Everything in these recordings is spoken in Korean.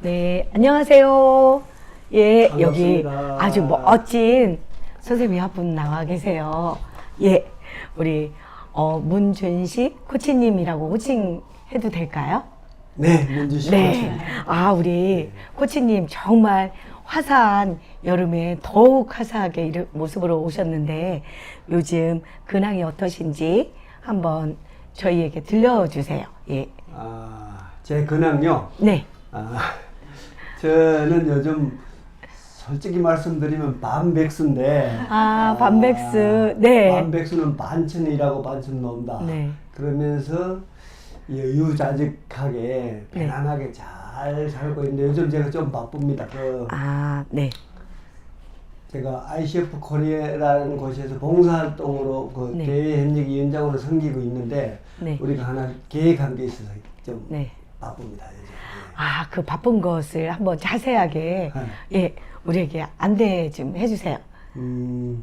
네, 안녕하세요. 예, 여기 반갑습니다. 아주 멋진 선생님이 한 분 나와 계세요. 예, 우리 문준식 코치님이라고 호칭해도 될까요? 네, 문주식 네. 코치님. 아, 우리 코치님 정말 화사한 여름에 더욱 화사하게 모습으로 오셨는데 요즘 근황이 어떠신지 한번 저희에게 들려주세요. 예. 제 근황요. 네. 아, 저는 요즘 솔직히 말씀드리면 반백수인데, 반백수. 네. 반백수는 반천이라고 반천 논다. 네. 그러면서 여유자직하게 편안하게 잘 살고 있는데 요즘 제가 좀 바쁩니다. 네. 제가 ICF 코리아라는 곳에서 봉사활동으로 네. 대외 협력 위원장으로 섬기고 있는데 네. 우리가 하나 계획한 게 있어서 좀 네. 바쁩니다. 요즘. 그 바쁜 것을 한번 자세하게, 예, 우리에게 안내 좀 해주세요.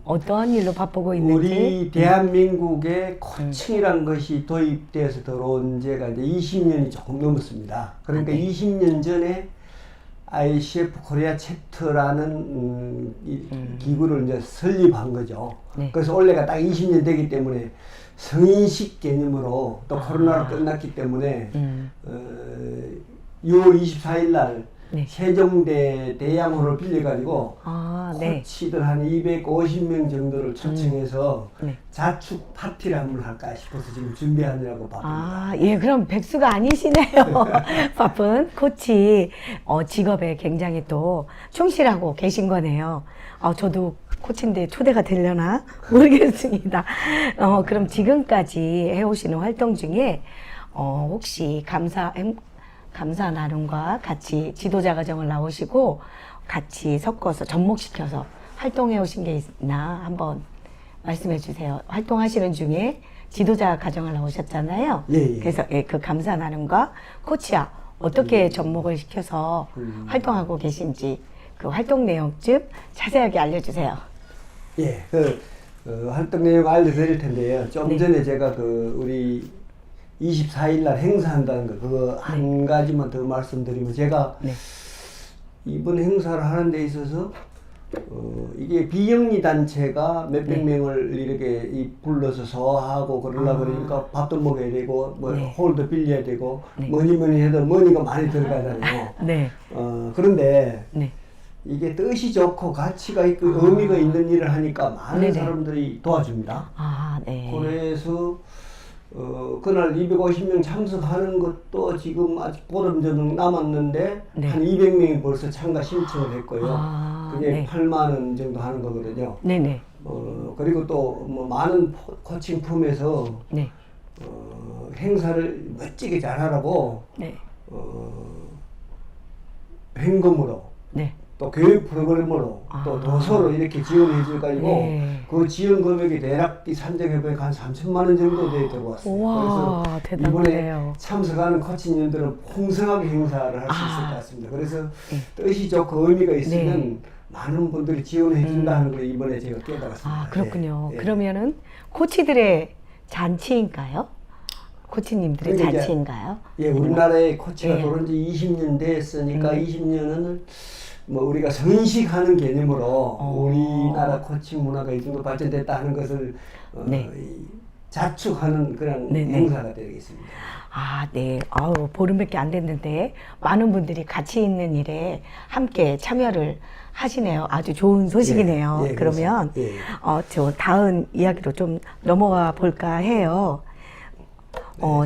어떤 일로 바쁘고 있는지. 우리 대한민국에 코칭이라는 것이 도입되어서 들어온 지가 이제 20년이 조금 넘었습니다. 그러니까 네. 20년 전에 ICF 코리아 챕터라는 기구를 이제 설립한 거죠. 네. 그래서 올해가 딱 20년 되기 때문에 성인식 개념으로 또 코로나로 끝났기 때문에 6월 24일 날 네. 세종대 대양호를 빌려가지고 네. 코치들 한 250명 정도를 초청해서 네. 자축 파티를 한번 할까 싶어서 지금 준비하느라고 바쁩니다. 예, 그럼 백수가 아니시네요. 바쁜 코치, 직업에 굉장히 또 충실하고 계신 거네요. 저도 코치인데 초대가 되려나? 모르겠습니다. 그럼 지금까지 해오시는 활동 중에, 혹시 감사 나눔과 같이 지도자 과정을 나오시고 같이 섞어서 접목시켜서 활동해 오신 게 있나 한번 말씀해 주세요. 활동하시는 중에 지도자 과정을 나오셨잖아요. 예. 그래서 그 감사 나눔과 코치와 어떻게 접목을 시켜서 활동하고 계신지 그 활동 내용 좀 자세하게 알려주세요. 예, 활동 내용 알려드릴 텐데요. 좀 네. 전에 제가 우리 24일 날 행사한다는 거, 그거 한 가지만 더 말씀드리면 제가 네. 이번 행사를 하는 데 있어서 이게 비영리 단체가 몇백 명을 이렇게 불러서 소화하고 그러려고 그러니까 밥도 먹어야 되고 뭐 네. 홀도 빌려야 되고 뭐니 해도 머니가 많이 들어가잖아요. 네. 그런데 네. 이게 뜻이 좋고 가치가 있고 의미가 있는 일을 하니까 많은 네네. 사람들이 도와줍니다. 네. 그래서 그날 250명 참석하는 것도 지금 아직 보름 전 남았는데 네. 한 200명이 벌써 참가 신청을 했고요. 그게 네. 8만 원 정도 하는 거거든요. 네네. 그리고 또 뭐 많은 코칭 품에서 네. 행사를 멋지게 잘하라고 네. 현금으로 네. 또 교육 프로그램으로 또 도서로 이렇게 지원해 줘가지고 네. 그 지원 금액이 대략 산정해보니까 한 3천만 원 정도 들어왔어요. 우와, 그래서 대단하네요. 이번에 참석하는 코치님들은 풍성하게 행사를 할 수 있을 것 같습니다. 그래서 뜻이 좋고 의미가 있으면 많은 분들이 지원해 준다는 걸 이번에 제가 깨달았습니다. 그렇군요. 예. 그러면은 코치들의 잔치인가요? 코치님들의 그러니까 이제 잔치인가요? 예, 우리나라에 코치가 예. 들어온 지 20년 됐으니까 20년은 뭐 우리가 성인식하는 개념으로 우리나라 코칭 문화가 이 정도 발전됐다 하는 것을 자축하는 그런 행사가 되겠습니다. 네. 보름밖에 안 됐는데 많은 분들이 가치 있는 일에 함께 참여를 하시네요. 아주 좋은 소식이네요. 예, 그러면 예. 저 다음 이야기로 좀 넘어가 볼까 해요.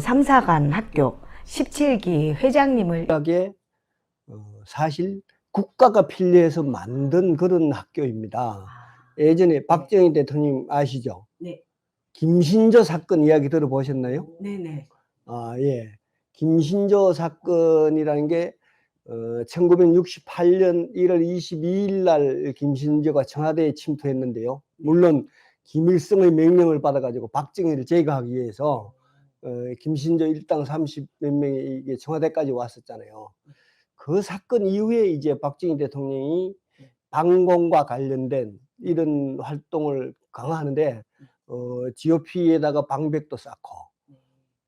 삼사관 학교 17기 회장님을 사실 국가가 필요해서 만든 그런 학교입니다. 예전에 박정희 대통령 아시죠? 네. 김신조 사건 이야기 들어보셨나요? 네네. 예. 김신조 사건이라는 게 1968년 1월 22일 날 김신조가 청와대에 침투했는데요. 물론 김일성의 명령을 받아가지고 박정희를 제거하기 위해서 김신조 일당 30몇 명이 이게 청와대까지 왔었잖아요. 그 사건 이후에 이제 박정희 대통령이 방공과 관련된 이런 활동을 강화하는데 GOP에다가 방백도 쌓고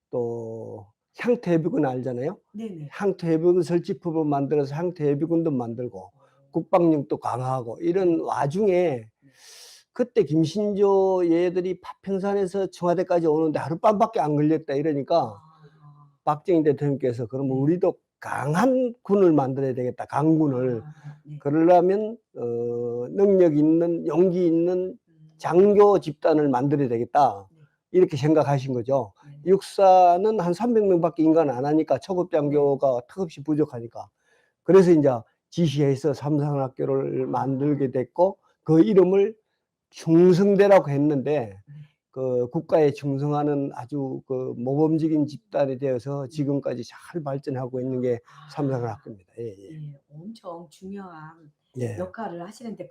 또 향토해비군 알잖아요. 네네. 향토해비군 설치법을 만들어서 향토해비군도 만들고 국방력도 강화하고 이런 와중에 그때 김신조 얘들이 파평산에서 청와대까지 오는데 하룻밤밖에 안 걸렸다 이러니까 박정희 대통령께서 그러면 네. 우리도 강한 군을 만들어야 되겠다. 강군을. 네. 그러려면 능력 있는 용기 있는 장교 집단을 만들어야 되겠다. 이렇게 생각하신 거죠. 육사는 한 300명밖에 인간 안 하니까 초급 장교가 턱없이 부족하니까. 그래서 이제 지시해서 삼산학교를 만들게 됐고 그 이름을 충성대라고 했는데 그 국가에 충성하는 아주 그 모범적인 집단이 되어서 지금까지 잘 발전하고 있는 게 삼산학교입니다. 예, 예. 예, 엄청 중요한 예. 역할을 하시는데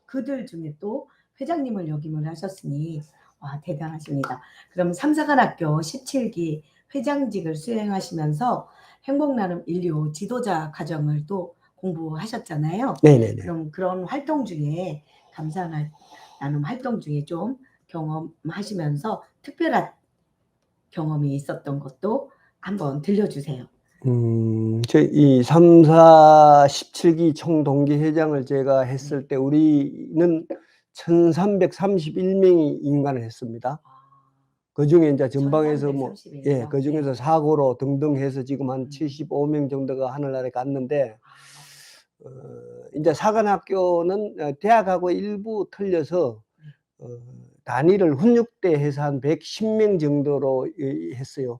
그들 중에 또 회장님을 역임을 하셨으니 와, 대단하십니다. 그럼 삼사관학교 17기 회장직을 수행하시면서 행복나눔 인류 지도자 과정을 또 공부하셨잖아요. 네네네. 그럼 그런 활동 중에 감사나눔 활동 중에 좀 경험하시면서 특별한 경험이 있었던 것도 한번 들려주세요. 이 3사 17기 총동기회장을 제가 했을 때 우리는 1331명이 임관을 했습니다. 그 중에 이제 전방에서 뭐, 1331 예, 명. 그 중에서 네. 사고로 등등 해서 지금 한 75명 정도가 하늘나라에 갔는데, 이제 사관학교는 대학하고 일부 틀려서, 단위를 훈육대 해서 한 110명 정도로 했어요.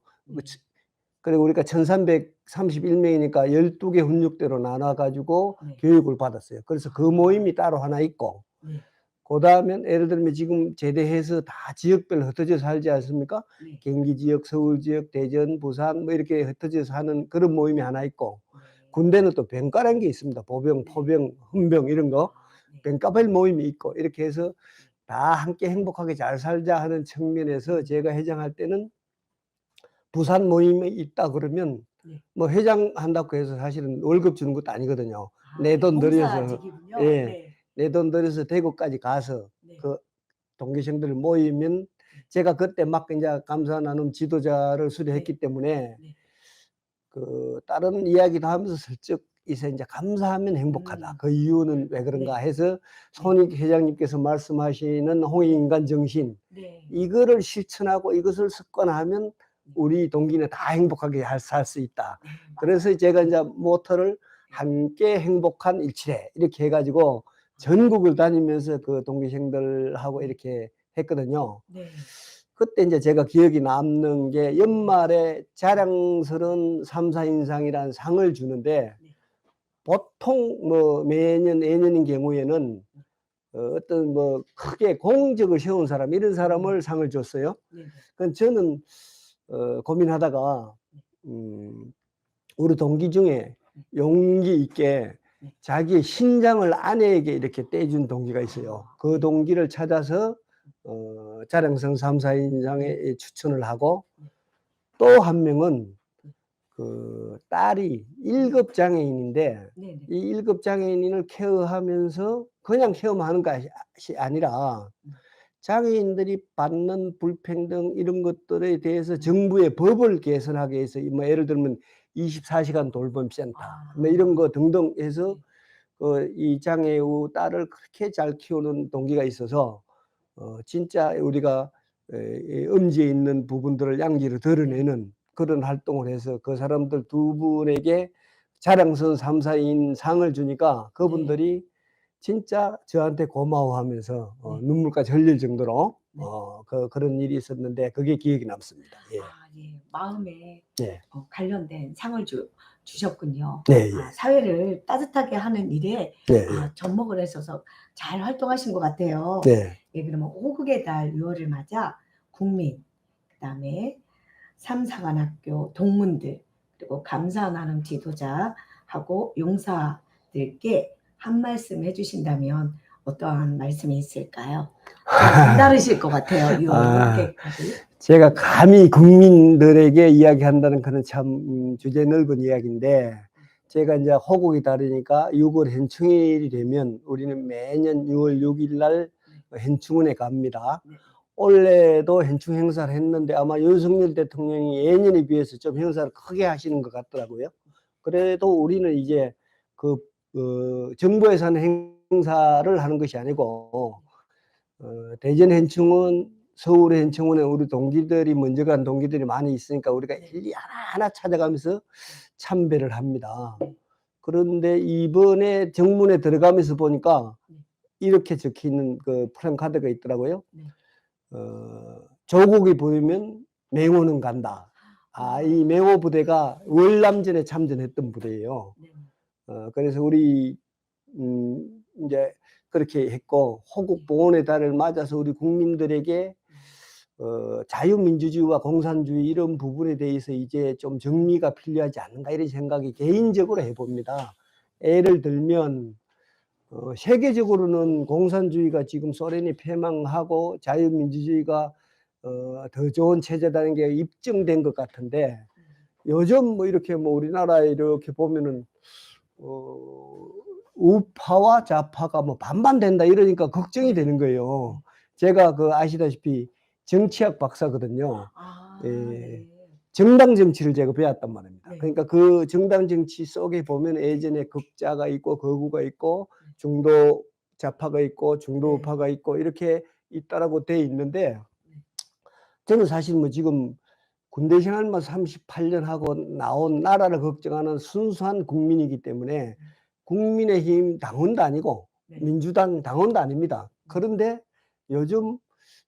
그리고 우리가 1331명이니까 12개 훈육대로 나눠가지고 네. 교육을 받았어요. 그래서 그 모임이 따로 하나 있고, 네. 그 다음에 예를 들면 지금 제대해서 다 지역별로 흩어져 살지 않습니까? 네. 경기 지역, 서울 지역, 대전, 부산 뭐 이렇게 흩어져 사는 그런 모임이 하나 있고, 네. 군대는 또 병가라는 게 있습니다. 보병, 포병, 헌병 이런 거. 네. 병가별 모임이 있고 이렇게 해서 다 함께 행복하게 잘 살자 하는 측면에서 제가 회장할 때는 부산 모임이 있다 그러면 네. 뭐 회장한다고 해서 사실은 월급 주는 것도 아니거든요. 내 돈 들여서, 봉사직이군요. 예, 네. 내 돈 들여서 대구까지 가서 네. 그 동기생들 모이면 제가 그때 막 이제 감사 나눔 지도자를 수료했기 때문에 네. 그 다른 이야기도 하면서 슬쩍 이제 감사하면 행복하다. 그 이유는 왜 그런가 해서 손익 회장님께서 말씀하시는 홍익인간 정신, 네. 이거를 실천하고 이것을 습관하면 우리 동기는 다 행복하게 살 수 있다. 네, 그래서 맞아요. 제가 이제 모토를 함께 행복한 일치래 이렇게 해가지고 전국을 다니면서 그 동기생들하고 이렇게 했거든요. 네. 그때 이제 제가 기억이 남는 게 연말에 자랑스러운 3사인상이라는 상을 주는데 보통 뭐 매년 예년인 경우에는 어떤 뭐 크게 공적을 세운 사람 이런 사람을 상을 줬어요. 네. 그건 저는 고민하다가 우리 동기 중에 용기 있게 자기의 신장을 아내에게 이렇게 떼준 동기가 있어요. 그 동기를 찾아서 자랑성 3사인상에 추천을 하고 또 한 명은 그 딸이 1급 장애인인데 네. 이 1급 장애인을 케어하면서 그냥 케어만 하는 것이 아니라 장애인들이 받는 불평등 이런 것들에 대해서 정부의 법을 개선하기 위해서 뭐 예를 들면 24시간 돌봄 센터 뭐 이런 거 등등 해서 이 장애우 딸을 그렇게 잘 키우는 동기가 있어서 진짜 우리가 음지에 있는 부분들을 양지로 드러내는 그런 활동을 해서 그 사람들 두 분에게 자랑스러운 3사인 상을 주니까 그분들이 진짜 저한테 고마워하면서 눈물까지 흘릴 정도로 그런 일이 있었는데 그게 기억이 남습니다. 예. 예. 마음에 네. 관련된 상을 주셨군요. 네, 예. 사회를 따뜻하게 하는 일에 네, 접목을 하셔서 잘 활동하신 것 같아요. 네. 예, 그러면 호국의 달 6월을 맞아 국민, 그다음에 삼사관학교 동문들, 그리고 감사 나눔 지도자하고 용사들께 한 말씀 해주신다면 어떠한 말씀이 있을까요? 남다르실 것 같아요. 이 호국의까지. 제가 감히 국민들에게 이야기한다는 그런 참 주제 넓은 이야기인데 제가 이제 호국이 다르니까 6월 현충일이 되면 우리는 매년 6월 6일 날 현충원에 갑니다. 올해도 현충 행사를 했는데 아마 윤석열 대통령이 예년에 비해서 좀 행사를 크게 하시는 것 같더라고요. 그래도 우리는 이제 그 정부에서 하는 행사를 하는 것이 아니고 대전 현충원, 서울의 현충원에 우리 동기들이 먼저 간 동기들이 많이 있으니까 우리가 일일이 하나하나 찾아가면서 참배를 합니다. 그런데 이번에 정문에 들어가면서 보니까 이렇게 적혀 있는 그 플랜카드가 있더라고요. 조국이 보이면 맹호는 간다. 이 맹호 부대가 월남전에 참전했던 부대예요. 그래서 우리 이제 그렇게 했고, 호국 봉헌의 달을 맞아서 우리 국민들에게 자유민주주의와 공산주의 이런 부분에 대해서 이제 좀 정리가 필요하지 않는가 이런 생각이 개인적으로 해봅니다. 예를 들면 세계적으로는 공산주의가 지금 소련이 패망하고 자유민주주의가 더 좋은 체제라는 게 입증된 것 같은데, 요즘 뭐 이렇게 뭐 우리나라에 이렇게 보면은 우파와 좌파가 뭐 반반 된다 이러니까 걱정이 되는 거예요. 제가 그 아시다시피 정치학 박사거든요. 예. 정당 정치를 제가 배웠단 말입니다. 그러니까 그 정당 정치 속에 보면 예전에 극자가 있고 거구가 있고 중도 좌파가 있고 중도 우파가 있고 이렇게 있다라고 돼 있는데, 저는 사실 뭐 지금 군대 생활만 38년 하고 나온 나라를 걱정하는 순수한 국민이기 때문에 국민의힘 당원도 아니고 민주당 당원도 아닙니다. 그런데 요즘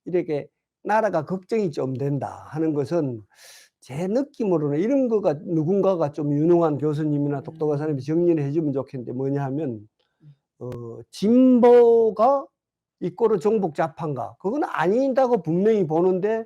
이렇게 나라가 걱정이 좀 된다 하는 것은 제 느낌으로는 이런 거가 누군가가 좀 유능한 교수님이나 똑똑한 사람이 정리를 해주면 좋겠는데, 뭐냐 하면 진보가 이꼬르 종북 좌파인가? 그건 아닌다고 분명히 보는데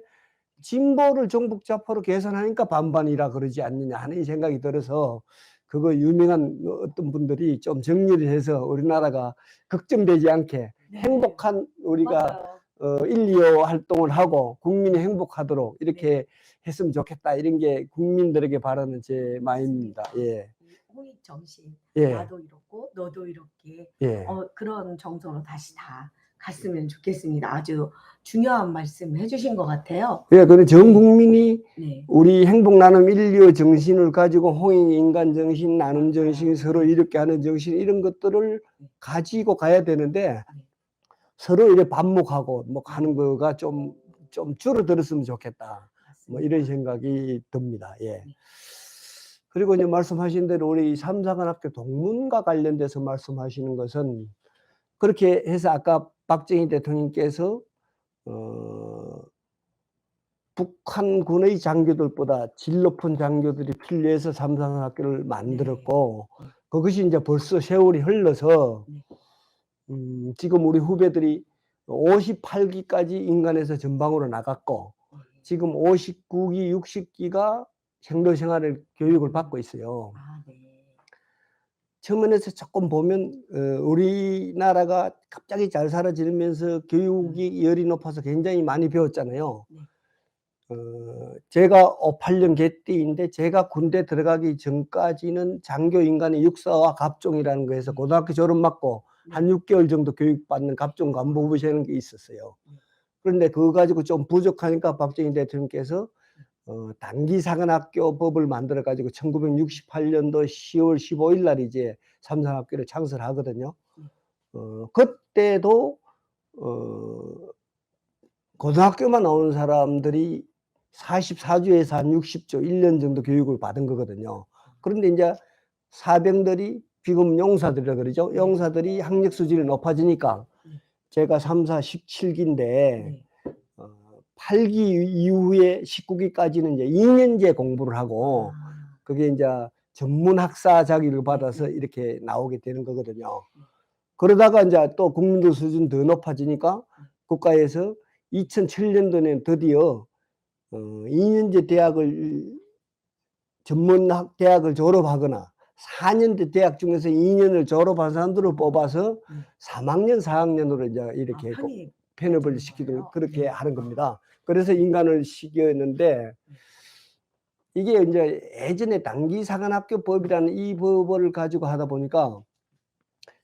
진보를 종북 좌파로 계산하니까 반반이라 그러지 않느냐 하는 생각이 들어서, 그거 유명한 어떤 분들이 좀 정리를 해서 우리나라가 걱정되지 않게 행복한 우리가 1.25 활동을 하고 국민이 행복하도록 이렇게 했으면 좋겠다, 이런 게 국민들에게 바라는 제 마음입니다. 예. 홍익 정신, 예. 나도 이렇고 너도 이렇게 예. 그런 정서로 다시 다 갔으면 좋겠습니다. 아주 중요한 말씀 해주신 것 같아요. 예, 그래 전 국민이 네. 우리 행복 나눔 1.25 정신을 가지고 홍익 인간 정신, 나눔 정신, 서로 이렇게 하는 정신, 이런 것들을 가지고 가야 되는데 서로 이렇게 반목하고 뭐 가는 거가 좀 줄어들었으면 좋겠다. 뭐 이런 생각이 듭니다. 예. 그리고 이제 말씀하신 대로 우리 삼사관학교 동문과 관련돼서 말씀하시는 것은, 그렇게 해서 아까 박정희 대통령께서 북한군의 장교들보다 질 높은 장교들이 필요해서 삼사관학교를 만들었고, 그것이 이제 벌써 세월이 흘러서 지금 우리 후배들이 58기까지 인간에서 전방으로 나갔고, 지금 59기, 60기가 생도 생활을 교육을 받고 있어요. 측면에서 조금 보면 우리나라가 갑자기 잘 살아지면서 교육이 열이 높아서 굉장히 많이 배웠잖아요. 제가 58년 개띠인데 제가 군대 들어가기 전까지는 장교인간의 육사와 갑종이라는 거에서 고등학교 졸업 맞고 한 6개월 정도 교육받는 갑종 간부부 시라는 게 있었어요. 그런데 그거 가지고 좀 부족하니까 박정희 대통령께서 단기사관학교 법을 만들어 가지고 1968년도 10월 15일 날 이제 삼사학교를 창설하거든요. 그때도 고등학교만 나오는 사람들이 44주에서 한 60조 1년 정도 교육을 받은 거거든요. 그런데 이제 사병들이 비금 용사들이라 그러죠. 용사들이 학력 수준이 높아지니까 제가 3, 4, 17기인데 8기 이후에 19기까지는 이제 2년제 공부를 하고 그게 이제 전문 학사 자격을 받아서 이렇게 나오게 되는 거거든요. 그러다가 이제 또 국민도 수준 더 높아지니까 국가에서 2007년도에는 드디어 2년제 대학을 전문학 대학을 졸업하거나 4년제 대학 중에서 2년을 졸업한 사람들을 뽑아서 3학년, 4학년으로 이제 이렇게 편입을 시키도록 그렇게 하는 겁니다. 그래서 인간을 시켰는데, 이게 이제 예전에 단기사관학교법이라는 이 법을 가지고 하다 보니까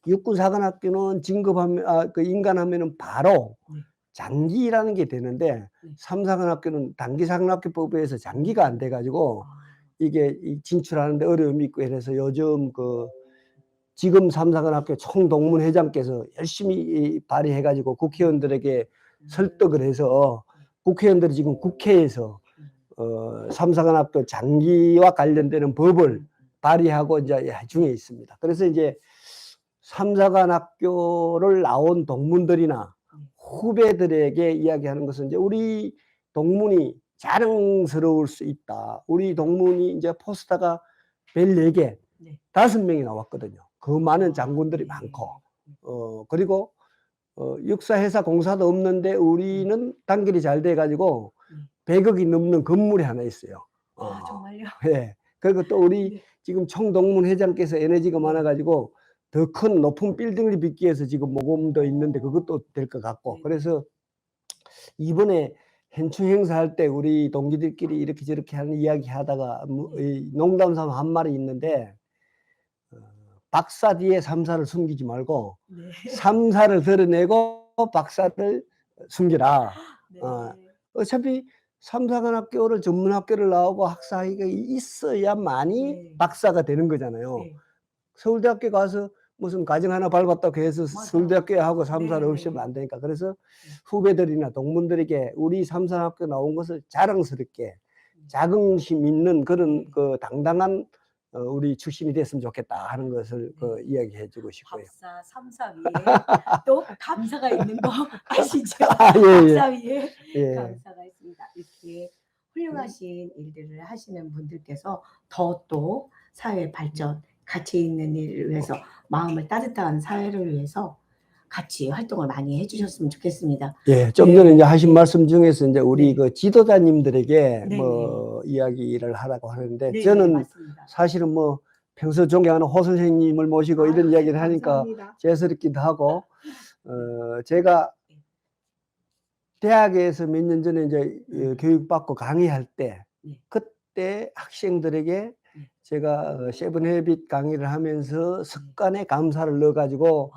육군사관학교는 진급하면 그 인간하면은 바로 장기라는 게 되는데 삼사관학교는 단기사관학교법에 의해서 장기가 안 돼가지고 이게 진출하는데 어려움이 있고 이래서 요즘 지금 삼사관학교 총동문회장께서 열심히 발의해가지고 국회의원들에게 설득을 해서 국회의원들이 지금 국회에서 삼사관학교 장기와 관련되는 법을 발의하고 이제 중에 있습니다. 그래서 이제 삼사관학교를 나온 동문들이나 후배들에게 이야기하는 것은 이제 우리 동문이 자랑스러울 수 있다. 우리 동문이 이제 포스터가 별 4개, 5명이 나왔거든요. 그 많은 장군들이 많고, 그리고 육사회사 공사도 없는데 우리는 단결이 잘 돼가지고 100억이 넘는 건물이 하나 있어요. 아, 정말요? 예. 그리고 또 우리 지금 총동문 회장께서 에너지가 많아가지고 더 큰 높은 빌딩을 짓기 위해서 지금 모금도 있는데 그것도 될 것 같고, 그래서 이번에 현충 행사할 때 우리 동기들끼리 이렇게 저렇게 하는 이야기 하다가 농담 삼아 한 말이 있는데, 박사 뒤에 삼사를 숨기지 말고 삼사를 드러내고 박사를 숨기라. 어차피 삼사관학교를 전문학교를 나오고 학사학위가 있어야만이 박사가 되는 거잖아요. 서울대학교 가서 무슨 과정 하나 밟았다고 해서 서울대학교에 하고 삼사를 없이면 안 되니까, 그래서 후배들이나 동문들에게 우리 삼사학교 나온 것을 자랑스럽게 자긍심 있는 그런 당당한 우리 출신이 됐으면 좋겠다 하는 것을 이야기해 주고 싶고요. 박사, 삼사 위에 또 감사가 있는 거 아시죠? 예. 박사 위에 예. 감사가 있습니다. 이렇게 훌륭하신 일들을 하시는 분들께서 더 또 사회 발전, 가치 있는 일을 위해서 마음을 따뜻한 사회를 위해서 같이 활동을 많이 해주셨으면 좋겠습니다. 예, 좀 전에 이제 하신 말씀 중에서 이제 우리 지도자님들에게 이야기를 하라고 하는데, 저는 맞습니다. 사실은 평소 존경하는 호 선생님을 모시고 이런 이야기를 하니까 감사합니다. 죄스럽기도 하고, 제가 대학에서 몇 년 전에 이제 교육받고 강의할 때, 그때 학생들에게 제가 세븐 헤빗 강의를 하면서 습관에 감사를 넣어가지고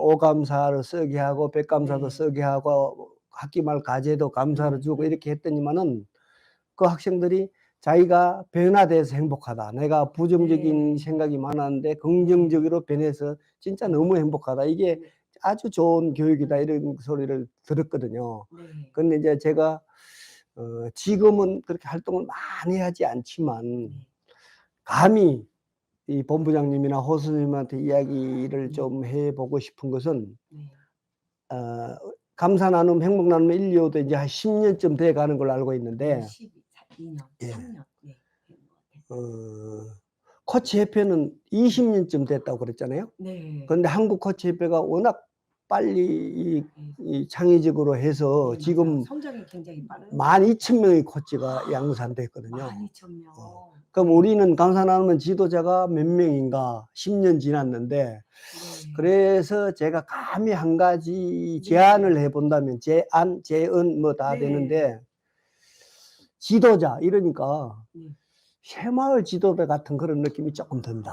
오감사를 쓰게 하고 백감사도 쓰게 하고 학기 말 과제도 감사를 주고 이렇게 했더니만은 그 학생들이 자기가 변화돼서 행복하다. 내가 부정적인 생각이 많았는데 긍정적으로 변해서 진짜 너무 행복하다. 이게 아주 좋은 교육이다. 이런 소리를 들었거든요. 근데 이제 제가 지금은 그렇게 활동을 많이 하지 않지만 감히 이 본부장님이나 호 선생님한테 이야기를 좀 해보고 싶은 것은 감사 나눔, 행복 나눔 1, 2호도 이제 한 10년쯤 돼 가는 걸로 알고 있는데 12년, 3년. 코치 협회는 20년쯤 됐다고 그랬잖아요. 그런데 한국 코치 협회가 워낙 빨리 이 창의적으로 해서 지금 성장이 굉장히 빠른 12,000명의 코치가 양산됐거든요. 12,000명. 그럼 우리는 감사 나누면 지도자가 몇 명인가 10년 지났는데, 그래서 제가 감히 한 가지 제안을 해본다면 제안, 제언 다 되는데, 지도자 이러니까 새마을 지도자 같은 그런 느낌이 조금 든다.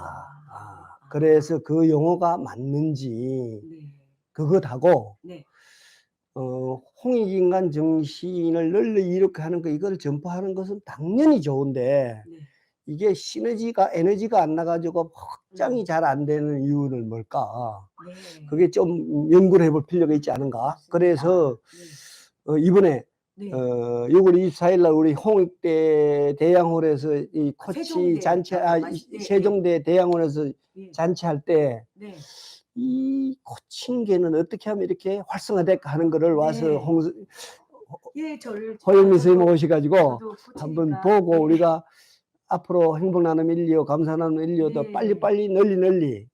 그래서 그 용어가 맞는지 그것하고 홍익인간 정신을 널리 이렇게 하는 거, 이걸 전파하는 것은 당연히 좋은데 이게 시너지가 에너지가 안 나가지고 확장이 잘 안 되는 이유는 뭘까? 그게 좀 연구를 해볼 필요가 있지 않은가? 그래서 이번에 6월 24일 날 우리 홍익대 대양홀에서 이 코치 잔치, 세종대 대양홀에서 잔치할 때 이 코칭계는 어떻게 하면 이렇게 활성화될까 하는 거를 와서 호영미 선생님 오셔가지고 한번 보고 우리가 앞으로 행복 나눔 1, 2호, 감사 나눔 1, 2호도 빨리빨리 널리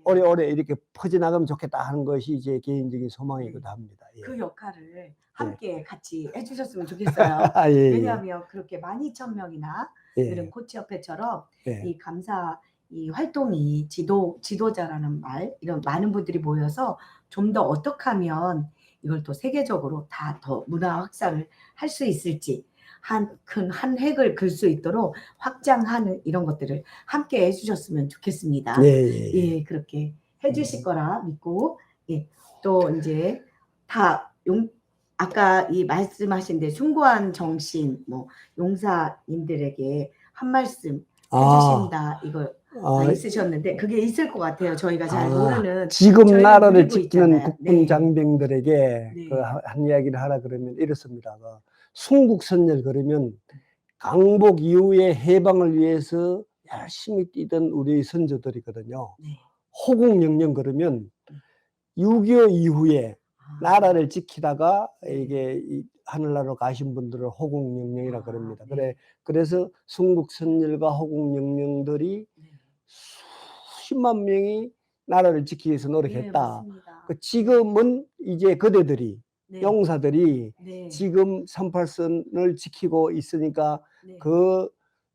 오래오래 이렇게 퍼져나가면 좋겠다 하는 것이 제 개인적인 소망이기도 합니다. 그 역할을 함께 같이 해주셨으면 좋겠어요. 왜냐하면 그렇게 12,000명이나 이런 코치협회처럼 이 감사 이 활동이 지도자라는 말, 이런 많은 분들이 모여서 좀 더 어떻게 하면 이걸 또 세계적으로 다 더 문화 확산을 할 수 있을지, 한 획을 그을 수 있도록 확장하는 이런 것들을 함께 해주셨으면 좋겠습니다. 그렇게 해주실 거라 믿고, 또 이제 다 아까 이 말씀하신 데 숭고한 정신, 뭐 용사님들에게 한 말씀 해주신다 이거 있으셨는데 그게 있을 것 같아요. 저희가 잘 모르는. 지금 나라를 지키는 있잖아요. 국군 네. 장병들에게 네. 한 이야기를 하라 그러면 이렇습니다. 순국선열 그러면 강복 이후에 해방을 위해서 열심히 뛰던 우리 선조들이거든요. 네. 호국영령 그러면 6.25 이후에 나라를 지키다가 이게 하늘나라로 가신 분들을 호국영령이라 그럽니다. 네. 그래서 순국선열과 호국영령들이 수십만 명이 나라를 지키기 위해서 노력했다. 네, 지금은 이제 그대들이 네. 용사들이 네. 지금 38선을 지키고 있으니까 네. 그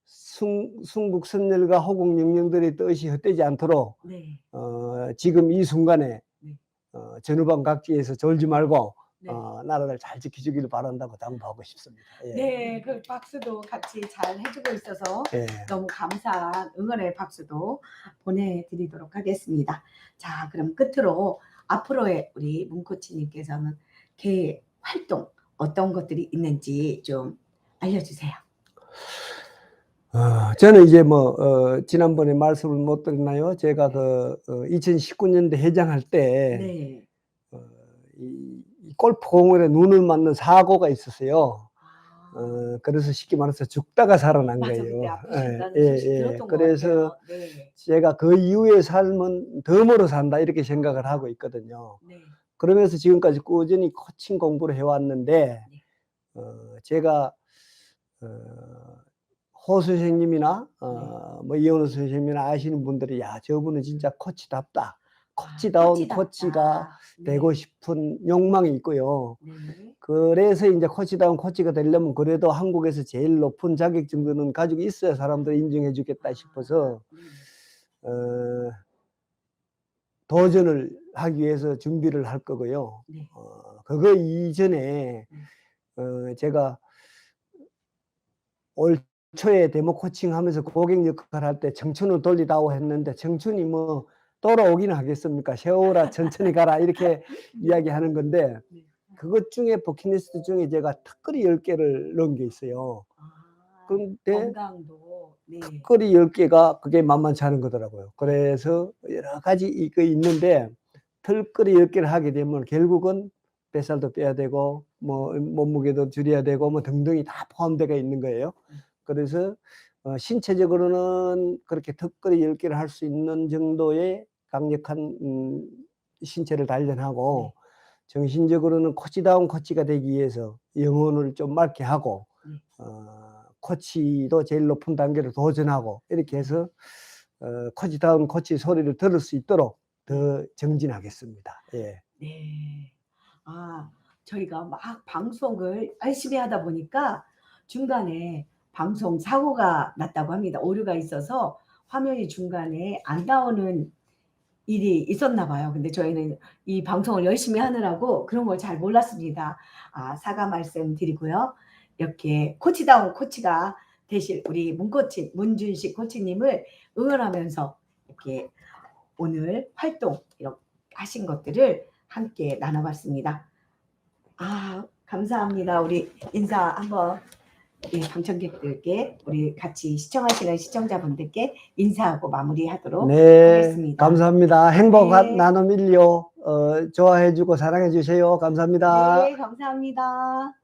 순국선열과 호국영령들의 뜻이 헛되지 않도록 네. 지금 이 순간에 네. 전후방 각지에서 졸지 말고 네. 나라를 잘 지켜주기를 바란다고 당부하고 싶습니다. 예. 네, 그 박수도 같이 잘 해주고 있어서 너무 감사한 응원의 박수도 보내드리도록 하겠습니다. 자, 그럼 끝으로 앞으로의 우리 문코치님께서는 계획, 활동 어떤 것들이 있는지 좀 알려주세요. 저는 이제 지난번에 말씀을 못 드렸나요? 제가 2019년도 해장할 때 이 골프공원에 눈을 맞는 사고가 있었어요. 그래서 쉽게 말해서 죽다가 살아난 거예요. 그래서 제가 그 이후의 삶은 덤으로 산다 이렇게 생각을 하고 있거든요. 그러면서 지금까지 꾸준히 코칭 공부를 해왔는데 제가 호 선생님이나 이현우 선생님이나 아시는 분들이 야 저분은 진짜 코치답다. 코치다운 코치가 되고 싶은 욕망이 있고요. 그래서 이제 코치다운 코치가 되려면 그래도 한국에서 제일 높은 자격증들은 가지고 있어야 사람들이 인정해 주겠다 싶어서 도전을 하기 위해서 준비를 할 거고요. 그거 이전에 제가 올 초에 데모 코칭 하면서 고객 역할을 할 때 청춘을 돌리다오 했는데 청춘이 돌아오기는 하겠습니까? 세월아 천천히 가라 이렇게 이야기하는 건데 그것 중에 버킷리스트 중에 제가 턱걸이 10개를 넣은 게 있어요. 그런데 턱걸이 10개가 그게 만만치 않은 거더라고요. 그래서 여러 가지 이거 있는데 턱걸이 10개를 하게 되면 결국은 뱃살도 빼야 되고 몸무게도 줄여야 되고 등등이 다 포함되어 있는 거예요. 그래서 신체적으로는 그렇게 턱걸이 10개를 할 수 있는 정도의 강력한 신체를 단련하고 정신적으로는 코치다운 코치가 되기 위해서 영혼을 좀 맑게 하고 코치도 제일 높은 단계로 도전하고 이렇게 해서 코치다운 코치 소리를 들을 수 있도록 더 정진하겠습니다. 예. 네. 저희가 막 방송을 열심히 하다 보니까 중간에 방송 사고가 났다고 합니다. 오류가 있어서 화면이 중간에 안 나오는 일이 있었나 봐요. 근데 저희는 이 방송을 열심히 하느라고 그런 걸 잘 몰랐습니다. 사과 말씀 드리고요. 이렇게 코치다운 코치가 되실 우리 문코치 문준식 코치님을 응원하면서 이렇게 오늘 활동 이렇게 하신 것들을 함께 나눠봤습니다. 감사합니다. 우리 인사 한번 방청객들께 우리 같이 시청하시는 시청자분들께 인사하고 마무리하도록 하겠습니다. 감사합니다. 행복한 나눔 인류 좋아해 주고 사랑해 주세요. 감사합니다. 네, 감사합니다.